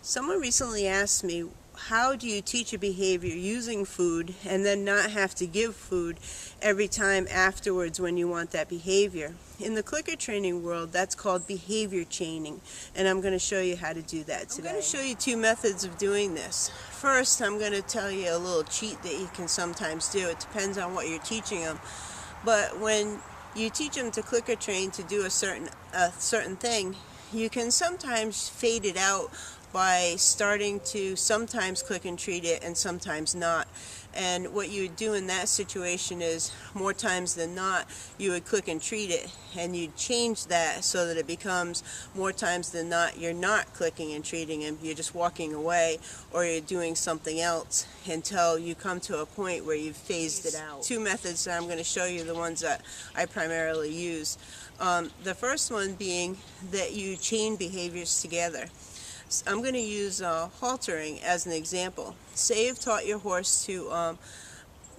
Someone recently asked me, how do you teach a behavior using food and then not have to give food every time afterwards when you want that behavior? In the clicker training world, that's called behavior chaining, and I'm going to show you how to do that today. I'm going to show you two methods of doing this. First, I'm going to tell you a little cheat that you can sometimes do. It depends on what you're teaching them. But when you teach them to clicker train to do a certain thing, you can sometimes fade it out by starting to sometimes click and treat it and sometimes not. And what you would do in that situation is, more times than not, you would click and treat it, and you'd change that so that it becomes more times than not you're not clicking and treating him, you're just walking away or you're doing something else until you come to a point where you've phased it out. Two methods that I'm going to show you, the ones that I primarily use. The first one being that you chain behaviors together. I'm going to use haltering as an example. Say you've taught your horse to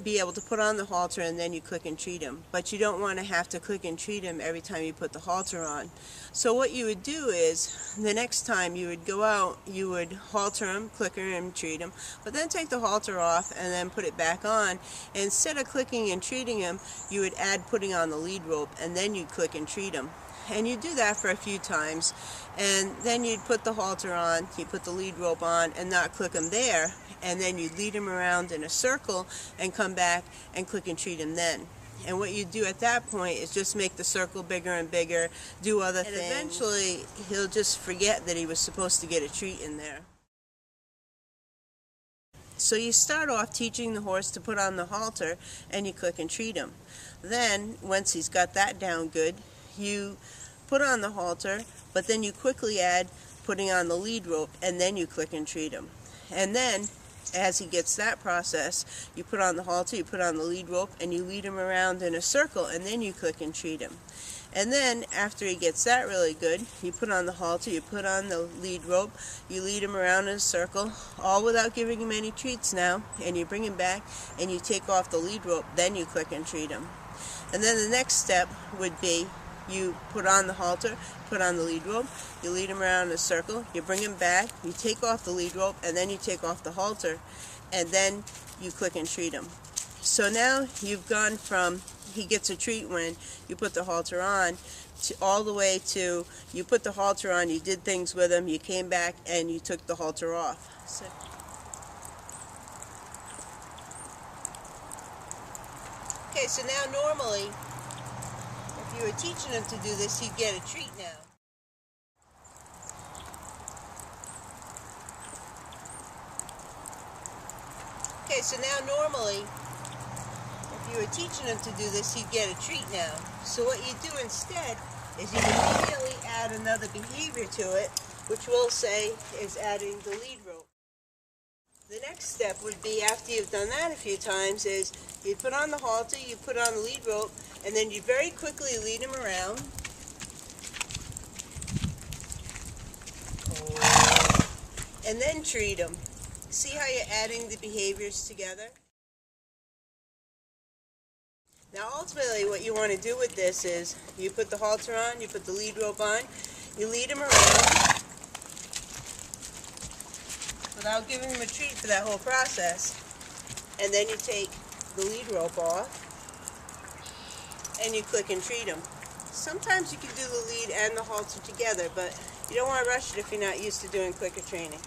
be able to put on the halter and then you click and treat him, but you don't want to have to click and treat him every time you put the halter on. So what you would do is, the next time you would go out, you would halter him, clicker him, treat him, but then take the halter off and then put it back on. And instead of clicking and treating him, you would add putting on the lead rope, and then you'd click and treat him. And you do that for a few times, and then you'd put the halter on, you put the lead rope on, and not click him there, and then you'd lead him around in a circle and come back and click and treat him then. And what you do at that point is just make the circle bigger and bigger, do other things, and eventually he'll just forget that he was supposed to get a treat in there. So you start off teaching the horse to put on the halter, and you click and treat him. Then, once he's got that down good, you put on the halter, but then you quickly add putting on the lead rope, and then you click and treat him. And then, as he gets that process, you put on the halter, you put on the lead rope, and you lead him around in a circle, and then you click and treat him. And then, after he gets that really good, you put on the halter, you put on the lead rope, you lead him around in a circle, all without giving him any treats now, and you bring him back, and you take off the lead rope, then you click and treat him. And then the next step would be, you put on the halter, put on the lead rope, you lead him around in a circle, you bring him back, you take off the lead rope, and then you take off the halter, and then you click and treat him. So now you've gone from he gets a treat when you put the halter on, to all the way to you put the halter on, you did things with him, you came back and you took the halter off. Okay, so now normally, if you were teaching him to do this, he'd get a treat now. Okay, so now normally, if you were teaching him to do this, he'd get a treat now. So what you do instead is you immediately add another behavior to it, which we'll say is adding the lead rope. The next step would be, after you've done that a few times, is you put on the halter, you put on the lead rope, and then you very quickly lead him around. And then treat him. See how you're adding the behaviors together? Now ultimately what you want to do with this is, you put the halter on, you put the lead rope on, you lead him around without giving him a treat for that whole process, and then you take the lead rope off and you click and treat him. Sometimes you can do the lead and the halter together, but you don't want to rush it if you're not used to doing clicker training.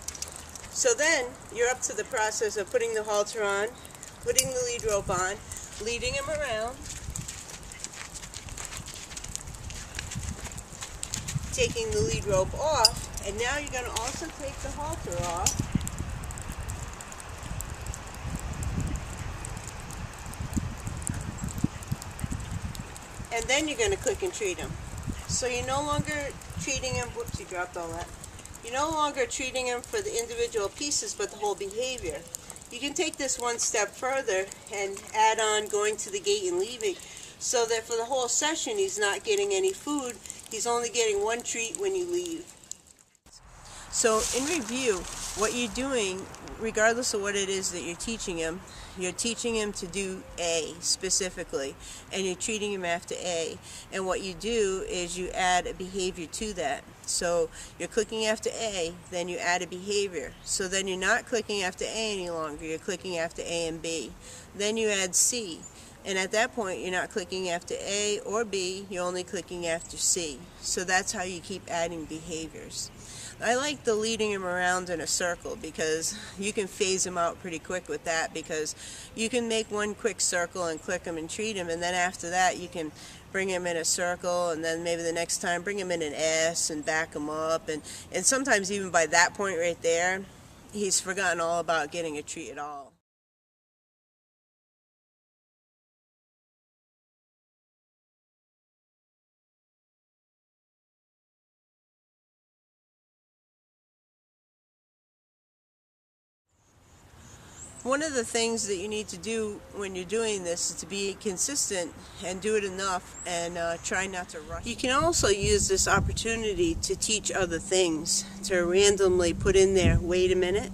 So then you're up to the process of putting the halter on, putting the lead rope on, leading him around, taking the lead rope off, and now you're going to also take the halter off. And then you're going to click and treat him. So you're no longer treating him, whoops, you dropped all that. You're no longer treating him for the individual pieces, but the whole behavior. You can take this one step further and add on going to the gate and leaving, so that for the whole session he's not getting any food, he's only getting one treat when you leave. So in review, what you're doing, regardless of what it is that you're teaching him to do A specifically, and you're treating him after A. And what you do is you add a behavior to that. So you're clicking after A, then you add a behavior. So then you're not clicking after A any longer, you're clicking after A and B. Then you add C. And at that point, you're not clicking after A or B, you're only clicking after C. So that's how you keep adding behaviors. I like the leading him around in a circle, because you can phase him out pretty quick with that, because you can make one quick circle and click him and treat him, and then after that you can bring him in a circle, and then maybe the next time bring him in an S and back him up, and sometimes even by that point right there, he's forgotten all about getting a treat at all. One of the things that you need to do when you're doing this is to be consistent and do it enough, and try not to rush. You can also use this opportunity to teach other things, to randomly put in there, wait a minute,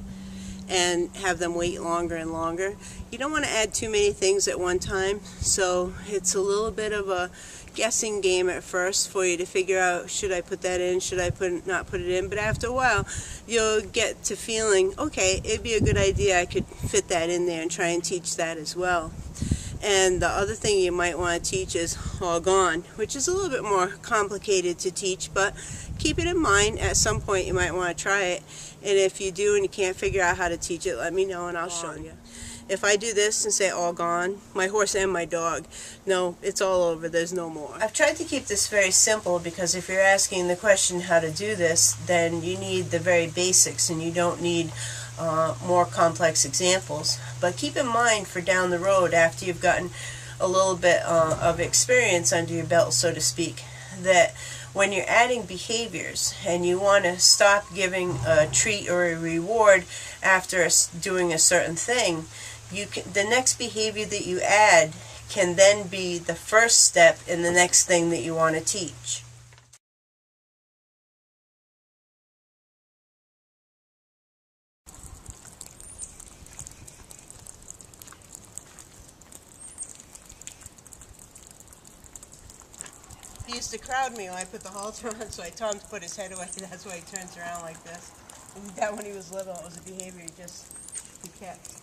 and have them wait longer and longer. You don't want to add too many things at one time, so it's a little bit of a guessing game at first for you to figure out, should I put that in, should I not put it in. But after a while you'll get to feeling, okay, it'd be a good idea, I could fit that in there and try and teach that as well. And the other thing you might want to teach is all gone, which is a little bit more complicated to teach, but keep it in mind. At some point you might want to try it, and if you do and you can't figure out how to teach it, let me know and I'll show you. If I do this and say all gone, my horse and my dog, no, it's all over, there's no more. I've tried to keep this very simple, because if you're asking the question how to do this, then you need the very basics and you don't need more complex examples. But keep in mind for down the road, after you've gotten a little bit of experience under your belt, so to speak, that when you're adding behaviors and you want to stop giving a treat or a reward after doing a certain thing, the next behavior that you add can then be the first step in the next thing that you want to teach. He used to crowd me when I put the halter on, so I told him to put his head away. That's why he turns around like this. And that when he was little, it was a behavior he kept.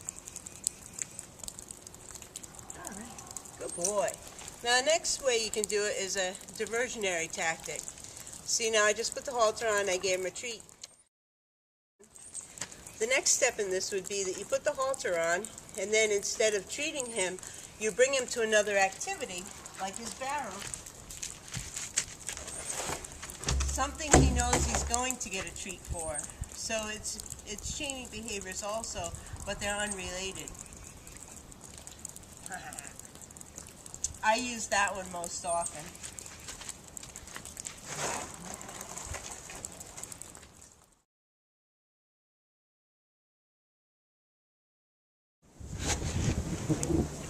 Alright, good boy. Now the next way you can do it is a diversionary tactic. See, now I just put the halter on, I gave him a treat. The next step in this would be that you put the halter on, and then instead of treating him, you bring him to another activity, like his barrel. Something he knows he's going to get a treat for. So it's chaining behaviors also, but they're unrelated. I use that one most often.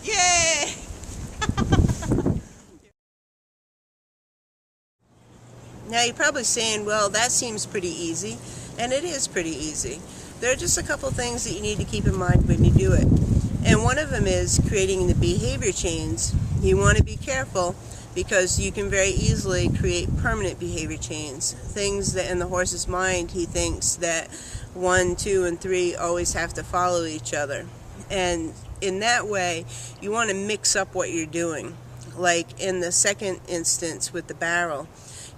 Yay! Now you're probably saying, well, that seems pretty easy, and it is pretty easy. There are just a couple things that you need to keep in mind when you do it. And one of them is creating the behavior chains. You want to be careful, because you can very easily create permanent behavior chains. Things that in the horse's mind he thinks that 1, 2, and 3 always have to follow each other. And in that way, you want to mix up what you're doing. Like in the second instance with the barrel.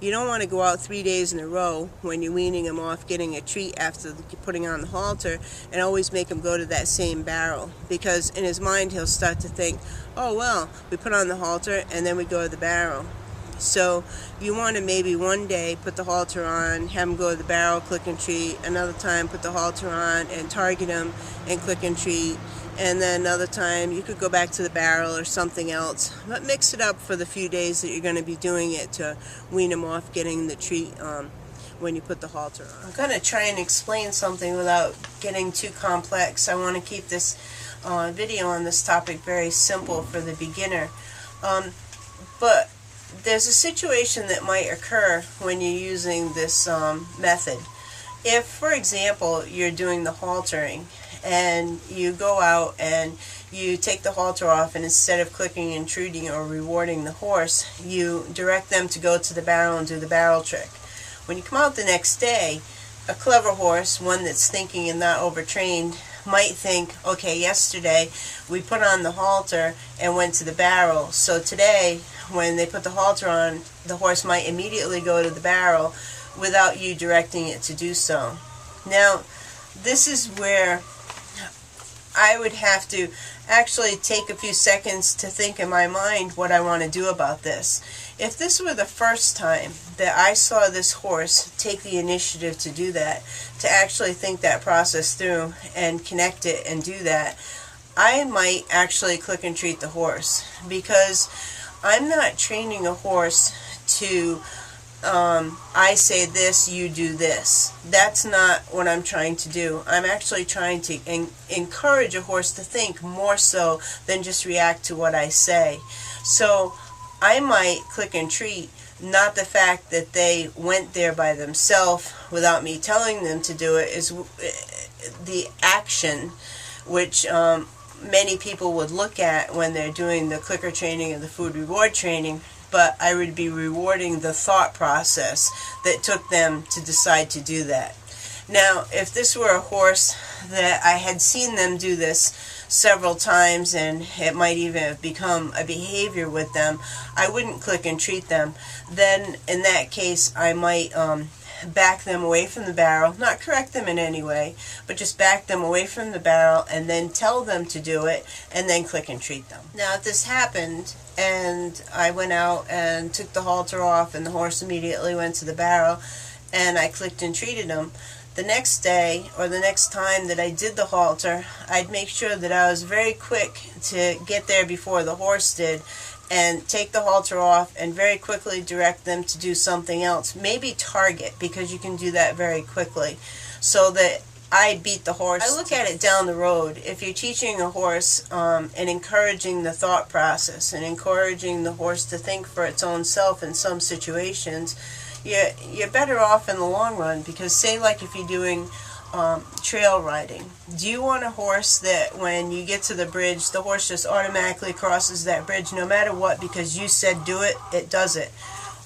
You don't want to go out 3 days in a row when you're weaning him off getting a treat after putting on the halter and always make him go to that same barrel, because in his mind he'll start to think, oh well, we put on the halter and then we go to the barrel. So you want to maybe one day put the halter on, have him go to the barrel, click and treat, another time put the halter on and target him and click and treat, and then another time you could go back to the barrel or something else. But mix it up for the few days that you're going to be doing it to wean him off getting the treat when you put the halter on. I'm going to try and explain something without getting too complex. I want to keep this video on this topic very simple for the beginner. But there's a situation that might occur when you're using this method. If, for example, you're doing the haltering and you go out and you take the halter off, and instead of clicking and treating or rewarding the horse, you direct them to go to the barrel and do the barrel trick. When you come out the next day, a clever horse, one that's thinking and not overtrained, might think, okay, yesterday we put on the halter and went to the barrel, so today when they put the halter on, the horse might immediately go to the barrel without you directing it to do so. Now, this is where I would have to actually take a few seconds to think in my mind what I want to do about this. If this were the first time that I saw this horse take the initiative to do that, to actually think that process through and connect it and do that, I might actually click and treat the horse, because I'm not training a horse to I say this, you do this. That's not what I'm trying to do. I'm actually trying to encourage a horse to think more so than just react to what I say. So I might click and treat, not the fact that they went there by themselves without me telling them to do it, is the action which many people would look at when they're doing the clicker training and the food reward training. But I would be rewarding the thought process that took them to decide to do that. Now, if this were a horse that I had seen them do this several times, and it might even have become a behavior with them, I wouldn't click and treat them. Then, in that case, I might back them away from the barrel, not correct them in any way, but just back them away from the barrel and then tell them to do it, and then click and treat them. Now, if this happened and I went out and took the halter off and the horse immediately went to the barrel and I clicked and treated him, the next day or the next time that I did the halter, I'd make sure that I was very quick to get there before the horse did and take the halter off and very quickly direct them to do something else. Maybe target, because you can do that very quickly, so that I beat the horse. I look at it down the road. If you're teaching a horse and encouraging the thought process and encouraging the horse to think for its own self in some situations, you're better off in the long run, because say like if you're doing trail riding, do you want a horse that when you get to the bridge, the horse just automatically crosses that bridge no matter what, because you said do it, it does it?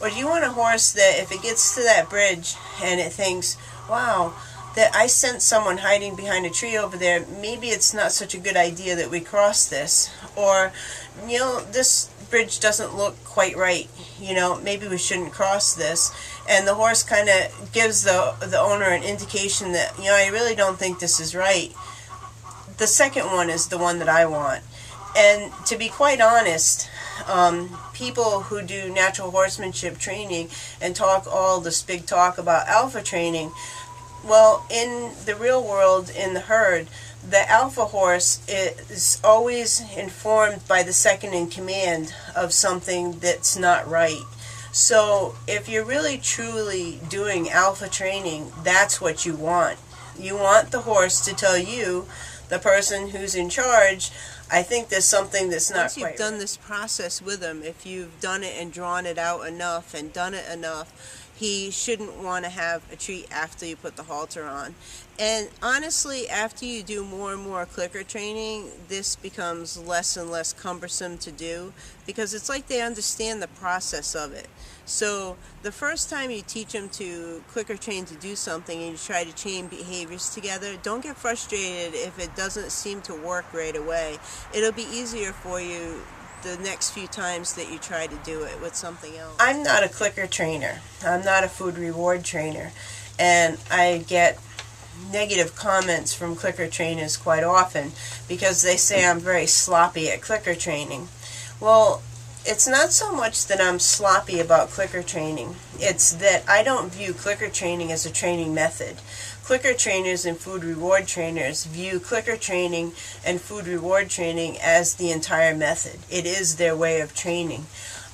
Or do you want a horse that if it gets to that bridge and it thinks, wow, that I sensed someone hiding behind a tree over there, maybe it's not such a good idea that we cross this, or, you know, this bridge doesn't look quite right, you know, maybe we shouldn't cross this, and the horse kind of gives the owner an indication that, you know, I really don't think this is right. The second one is the one that I want. And to be quite honest, people who do natural horsemanship training and talk all this big talk about alpha training, well, in the real world, in the herd, the alpha horse is always informed by the second in command of something that's not right. So if you're really truly doing alpha training, that's what you want. You want the horse to tell you, the person who's in charge, I think there's something that's not quite right. Once you've done this process with him, if you've done it and drawn it out enough and done it enough, he shouldn't want to have a treat after you put the halter on. And honestly, after you do more and more clicker training, this becomes less and less cumbersome to do, because it's like they understand the process of it. So the first time you teach them to clicker train to do something and you try to chain behaviors together, don't get frustrated if it doesn't seem to work right away. It'll be easier for you the next few times that you try to do it with something else. I'm not a clicker trainer. I'm not a food reward trainer. And I get negative comments from clicker trainers quite often because they say I'm very sloppy at clicker training. Well, it's not so much that I'm sloppy about clicker training. It's that I don't view clicker training as a training method. Clicker trainers and food reward trainers view clicker training and food reward training as the entire method. It is their way of training.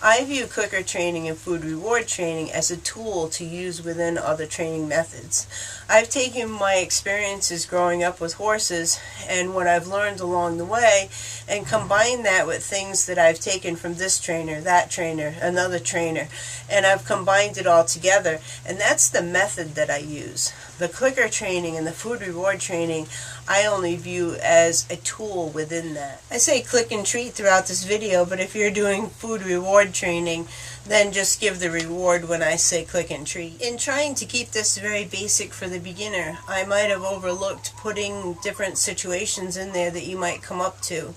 I view clicker training and food reward training as a tool to use within other training methods. I've taken my experiences growing up with horses and what I've learned along the way and combined that with things that I've taken from this trainer, that trainer, another trainer, and I've combined it all together, and that's the method that I use. The clicker training and the food reward training, I only view as a tool within that. I say click and treat throughout this video, but if you're doing food reward training, then just give the reward when I say click and treat. In trying to keep this very basic for the beginner, I might have overlooked putting different situations in there that you might come up to.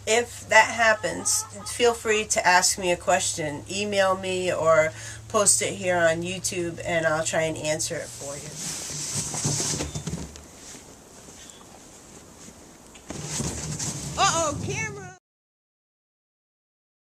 If that happens, feel free to ask me a question. Email me or post it here on YouTube and I'll try and answer it for you. Uh-oh, camera!